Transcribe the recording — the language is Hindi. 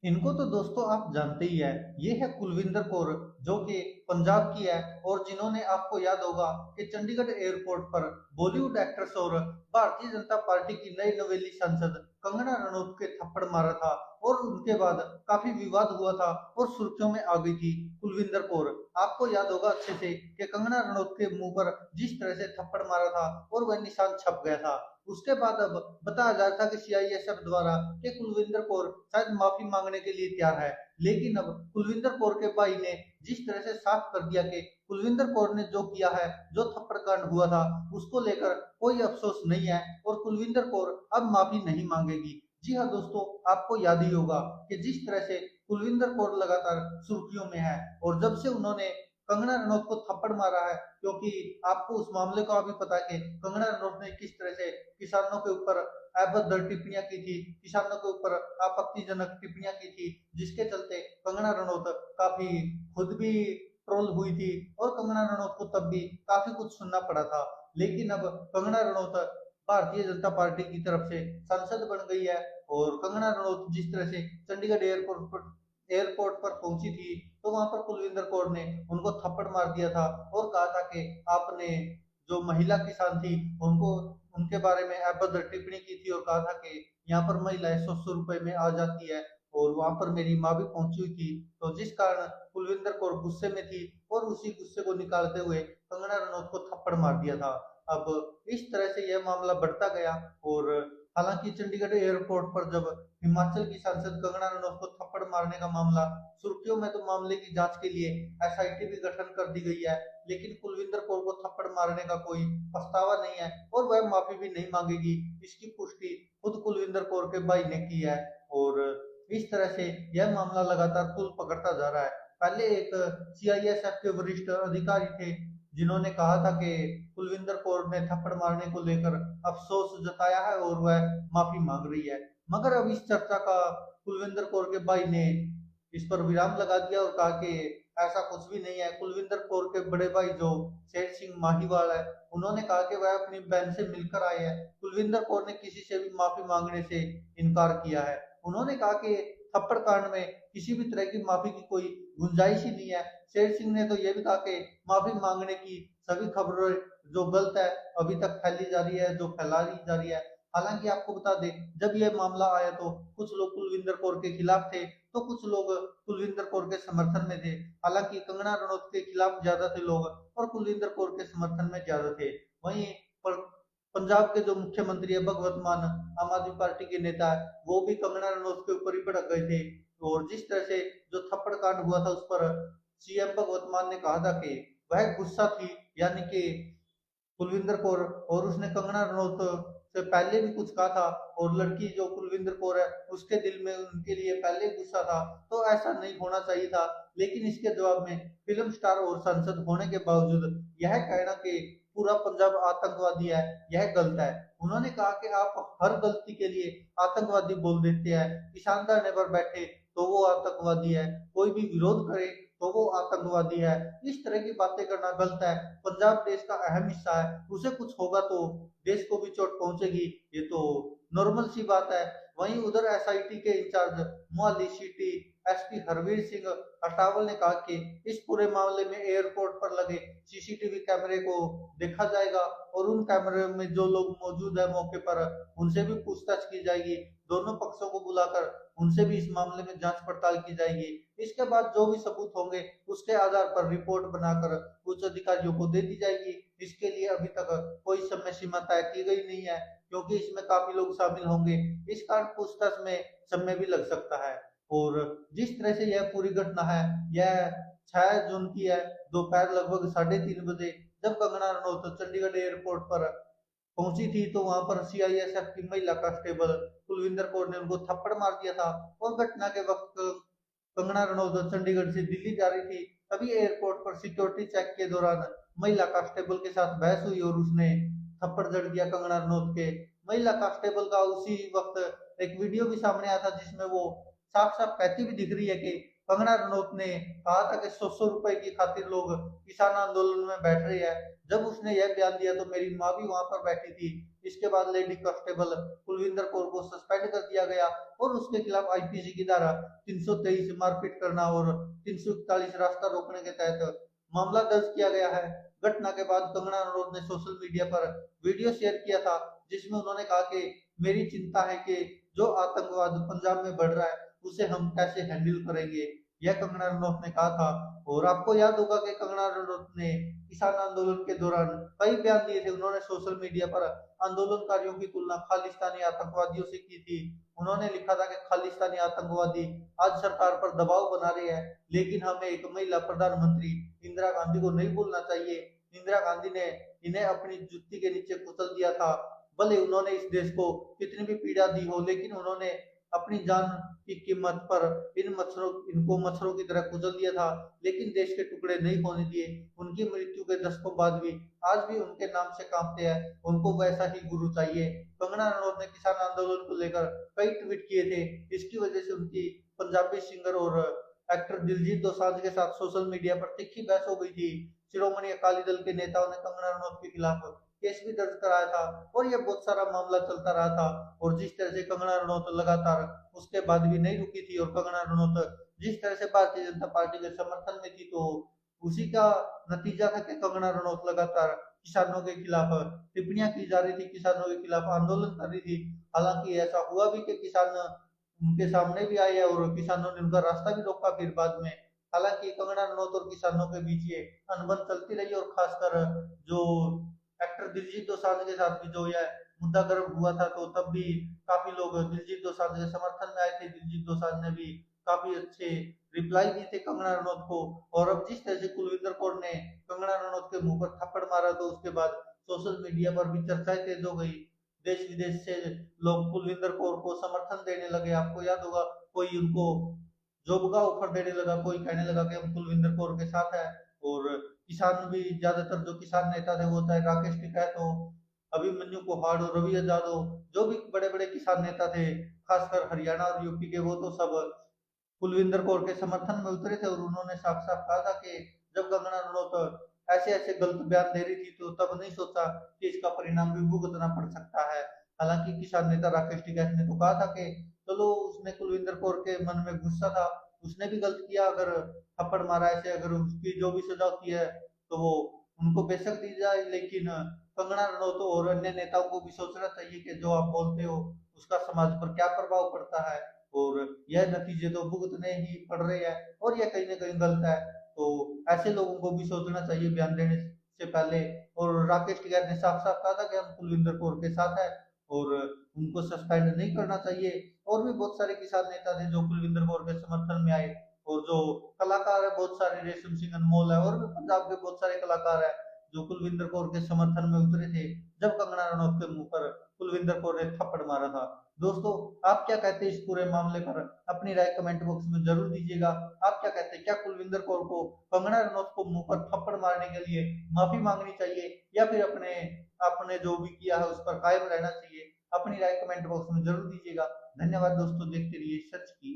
इनको तो दोस्तों आप जानते ही है। ये है कुलविंदर कौर, जो कि पंजाब की है, और जिन्होंने, आपको याद होगा कि चंडीगढ़ एयरपोर्ट पर बॉलीवुड एक्ट्रेस और भारतीय जनता पार्टी की नई नवेली सांसद कंगना रनौत के थप्पड़ मारा था। और उनके बाद काफी विवाद हुआ था और सुर्खियों में आ गई थी कुलविंदर कौर। आपको याद होगा अच्छे से कि कंगना रनौत के मुंह पर जिस तरह से थप्पड़ मारा था और वह निशान छप गया था। उसके बाद अब बताया जा रहा था कि सीआईएसएफ द्वारा कि कुलविंदर कौर शायद माफी मांगने के लिए तैयार है। लेकिन अब कुलविंदर कौर के भाई ने जिस तरह से साफ कर दिया कि कुलविंदर कौर ने जो किया है, जो थप्पड़ कांड हुआ था, उसको लेकर कोई अफसोस नहीं है और कुलविंदर कौर अब माफी नहीं मांगेगी। जी हाँ दोस्तों, आपको याद ही होगा कि जिस तरह से कुलविंदर कौर लगातार सुर्खियों में है, और जब से उन्होंने कंगना रनौत को थप्पड़ मारा है, क्योंकि आपको उस मामले का अभी पता है कि कंगना रनौत ने किस तरह से किसानों के ऊपर अभद्र टिप्पणियां की थी, किसानों के ऊपर आपत्तिजनक टिप्पणियां की थी, जिसके चलते कंगना रनौत काफी खुद भी ट्रोल हुई थी और कंगना रनौत को तब भी काफी कुछ सुनना पड़ा था। लेकिन अब कंगना रनौत भारतीय जनता पार्टी की तरफ से सांसद बन गई है, और कंगना रनौत जिस तरह से चंडीगढ़ एयरपोर्ट पर पहुंची थी, तो वहां पर कुलविंदर कौर ने उनको थप्पड़ मार दिया था और कहा था कि आपने जो महिला किसान थी उनको, उनके बारे में अभद्र टिप्पणी की थी और कहा था कि यहाँ पर महिलाएं 100 रुपए में आ जाती है, और वहां पर मेरी माँ भी पहुंची हुई थी। तो जिस कारण कुलविंदर कौर गुस्से में थी और उसी गुस्से को निकालते हुए कंगना रनौत को थप्पड़ मार दिया था। अब इस तरह से यह मामला बढ़ता गया, और हालांकि चंडीगढ़ एयरपोर्ट पर जब हिमाचल की सांसद कंगना रनौत को थप्पड़ मारने का मामला सुर्खियों में, तो मामले की जांच के लिए एसआईटी भी गठन कर दी गई है। लेकिन कुलविंदर कौर को थप्पड़ मारने का कोई पछतावा नहीं है और वह माफी भी नहीं मांगेगी। इसकी पुष्टि खुद कुलविंदर कौर के भाई ने की है, और इस तरह से यह मामला लगातार तूल पकड़ता जा रहा है। पहले एक सीआईएसएफ के वरिष्ठ अधिकारी थे, जिन्होंने कहा था कि कुलविंदर कौर ने थप्पड़ मारने को लेकर अफसोस जताया है और वह माफी मांग रही है। मगर अब इस चर्चा का कुलविंदर कौर के भाई ने इस पर विराम लगा दिया और कहा कि ऐसा कुछ भी नहीं है। कुलविंदर कौर के बड़े भाई जो शेर सिंह माहीवाल है, उन्होंने कहा कि वह अपनी बहन से मिलकर आए हैं। कुलविंदर कौर ने किसी से भी माफी मांगने से इनकार किया है। उन्होंने कहा कि थप्पड़ कांड में किसी भी तरह की माफी की कोई गुंजाइश ही नहीं है। शेर सिंह ने तो यह भी कहा कि माफी मांगने की सभी खबरें जो गलत है अभी तक फैली जा रही है, जो फैला दी जा रही है। हालांकि आपको बता दें, जब यह मामला आया तो कुछ लोग कुलविंदर कौर के खिलाफ थे, तो कुछ लोग कुलविंदर कौर के समर्थन में थे। हालांकि कंगना रनौत के खिलाफ ज्यादा थे लोग और कुलविंदर कौर के समर्थन में ज्यादा थे। वहीं पर पंजाब के जो मुख्यमंत्री है भगवंत मान, आम आदमी पार्टी के नेता है, वो भी कंगना रनौत के ऊपर ही भड़क गए थे। और जिस तरह से जो थप्पड़ कांड हुआ था, उस पर सीएम भगवंत मान ने कहा था कि वह गुस्सा थी, यानी कि कुलविंदर कौर, और उसने कंगना रनौत से पहले भी कुछ कहा था, और लड़की जो कुलविंदर कौर है उसके दिल में उनके लिए पहले गुस्सा था, तो ऐसा नहीं होना चाहिए था। लेकिन इसके जवाब में फिल्म स्टार और सांसद होने के बावजूद यह कहना कि पूरा पंजाब आतंकवादी है, यह गलत है। उन्होंने कहा कि आप हर गलती के लिए आतंकवादी बोल देते हैं। किसान धरने पर बैठे तो वो आतंकवादी है, कोई भी विरोध करे तो वो आतंकवादी है। इस तरह की बातें करना गलत है। पंजाब देश का अहम हिस्सा है, उसे कुछ होगा तो देश को भी चोट पहुंचेगी, ये तो नॉर्मल सी बात है। वहीं उधर एसआईटी के incharge Mohali city SP Harvir Singh Atwal ने कहा कि इस पूरे मामले में एयरपोर्ट पर लगे सीसीटीवी कैमरे को देखा जाएगा, और उन कैमरे में जो लोग मौजूद है मौके पर, उनसे भी पूछताछ की जाएगी। दोनों पक्षों को बुलाकर उनसे भी इस मामले में जांच पड़ताल की जाएगी। इसके बाद जो भी सबूत होंगे उसके आधार पर रिपोर्ट बनाकर उच्च अधिकारियों को दे दी जाएगी। इसके लिए अभी तक कोई समय सीमा तय की गई नहीं है, क्योंकि इसमें काफी लोग शामिल होंगे। इस कारण पूछताछ में समय भी लग सकता है। और जिस तरह से यह पूरी घटना है, यह 6 जून की है, दोपहर लगभग 3:30 बजे, जब कंगना रनौत चंडीगढ़ एयरपोर्ट पर पहुंची थी, तो वहां पर सीआईएसएफ की महिला कांस्टेबल कुलविंदर कौर ने उनको थप्पड़ मार दिया था। और घटना के वक्त कंगना रनौत चंडीगढ़ से दिल्ली जा रही थी। तभी एयरपोर्ट पर सिक्योरिटी चेक के दौरान महिला कांस्टेबल के साथ बहस हुई और उसने थप्पड़ जड़ दिया कंगना रनौत के। महिला कांस्टेबल का उसी वक्त एक वीडियो भी सामने आया था, जिसमें वो साफ साफ कहती भी दिख रही है कि कंगना रनौत ने कहा था कि 100 रुपए की खातिर लोग किसान आंदोलन में बैठ रहे हैं। जब उसने यह बयान दिया तो मेरी माँ भी वहां पर बैठी थी। इसके बाद लेडी कांस्टेबल कुलविंदर कौर को सस्पेंड कर दिया गया और उसके खिलाफ आईपीसी की धारा 323 मारपीट करना और 341 रास्ता रोकने के तहत मामला दर्ज किया गया है। घटना के बाद कंगना रनौत ने सोशल मीडिया पर वीडियो शेयर किया था, जिसमें उन्होंने कहा कि मेरी चिंता है कि जो आतंकवाद पंजाब में बढ़ रहा है उसे हम कैसे हैंडल करेंगे, यह कंगना रनौत ने कहा था। और आपको याद होगा कि कंगना रनौत ने किसान आंदोलन के दौरान कई बयान दिए थे। उन्होंने सोशल मीडिया पर आंदोलनकारियों की तुलना खालिस्तानी आतंकवादियों से की थी। उन्होंने लिखा था कि खालिस्तानी आतंकवादी आज सरकार पर दबाव बना रहे हैं, लेकिन हमें एक महिला प्रधानमंत्री इंदिरा गांधी को नहीं भूलना चाहिए। इंदिरा गांधी ने इन्हें अपनी जुत्ती के नीचे कुचल दिया था। भले उन्होंने इस देश को कितनी भी पीड़ा दी हो, लेकिन उन्होंने अपनी जान की कीमत पर इनको मच्छरों की तरह कुचल दिया था, लेकिन देश के टुकड़े नहीं होने दिए। उनकी मृत्यु के दशकों बाद भी आज भी उनके नाम से कांपते हैं। उनको वैसा ही गुरु चाहिए। कंगना रनौत ने किसान आंदोलन को लेकर कई ट्वीट किए थे। इसकी वजह से उनकी पंजाबी सिंगर और एक्टर दिलजीत दोसांझ के साथ सोशल मीडिया पर तीखी बहस हो गई थी। शिरोमणि अकाली दल के नेताओं ने कंगना रनौत के खिलाफ केस भी दर्ज कराया था और ये बहुत सारा मामला चलता रहा था। और जिस तरह से कंगना रनौत लगातार उसके बाद भी नहीं रुकी थी और कंगना रनौत जिस तरह से भारतीय जनता पार्टी के समर्थन में थी, तो उसी का नतीजा था कि कंगना रनौत लगातार किसानों के खिलाफ टिप्पणियां की जा रही थी, किसानों के खिलाफ आंदोलन कर रही थी। हालांकि ऐसा हुआ भी कि किसान उनके सामने भी आए और किसानों ने उनका रास्ता भी रोका फिर बाद में। हालांकि कंगना रनौत और किसानों के बीच ये अनबन चलती रही और खासकर जो एक्टर दिलजीत दोसांझ के साथ भी जो यह मुद्दा गर्म हुआ था, तो तब भी काफी लोग दिलजीत दोसांझ के समर्थन में आए थे। दिलजीत दोसांझ ने भी काफी अच्छे रिप्लाई दिए थे कंगना रनौत को। और अब जिस तरह से कुलविंदर कौर ने कंगना रनौत के मुंह पर थप्पड़ मारा, तो उसके बाद सोशल मीडिया पर भी चर्चाएं तेज हो गई। देश विदेश से लोग कुलविंदर कौर को समर्थन देने लगे। आपको याद होगा कोई उनको जॉब का ऑफर देने लगा, कोई कहने लगा कि हम कुलविंदर कौर के साथ है। और किसान भी ज्यादातर जो किसान नेता थे, वो चाहे राकेश टिकैत हो, अभिमन्यु कुहाड़ हो, रवि आजाद हो, जो भी बड़े बड़े किसान नेता थे खासकर हरियाणा और यूपी के, वो तो सब कुलविंदर कौर के समर्थन में उतरे थे। और उन्होंने साफ साफ कहा था कि जब कंगना रनौत ऐसे ऐसे गलत बयान दे रही थी, तो तब नहीं सोचा कि इसका परिणाम भी भुगतना पड़ सकता है। हालांकि किसान नेता राकेश टिकैत ने तो कहा था कि चलो, उसने कुलविंदर कौर के मन में गुस्सा था, उसने भी गलत किया, अगर थप्पड़ मारा ऐसे, अगर उसकी जो भी सजा होती है तो वो उनको बेशक दी जाए, लेकिन कंगना रनौत और अन्य नेताओं को भी सोचना चाहिए कि जो आप बोलते हो उसका समाज पर क्या प्रभाव पड़ता है। और यह नतीजे तो भुगतने ही पड़ रहे हैं और यह कहीं ना कहीं गलत है। तो ऐसे लोगों को भी सोचना चाहिए बयान देने से पहले। और राकेश टिकैत ने साफ साफ कहा था कि हम कुलविंदर कौर के साथ है और उनको सस्पेंड नहीं करना चाहिए। और भी बहुत सारे किसान नेता थे जो कुलविंदर कौर के समर्थन में आए। और जो कलाकार है बहुत सारे, रेशम सिंह अनमोल है और भी पंजाब के बहुत सारे कलाकार है जो कुलविंदर कौर के समर्थन में उतरे थे जब कंगना रनौत के मुंह पर कुलविंदर कौर ने थप्पड़ मारा था। दोस्तों, आप क्या कहते हैं इस पूरे मामले पर? अपनी राय कमेंट बॉक्स में जरूर दीजिएगा। आप क्या कहते हैं, क्या कुलविंदर कौर को कंगना रनौत को मुंह पर थप्पड़ मारने के लिए माफी मांगनी चाहिए या फिर अपने आपने जो भी किया है उस पर कायम रहना चाहिए? अपनी राय कमेंट बॉक्स में जरूर दीजिएगा। धन्यवाद दोस्तों, देखते रहिए सच की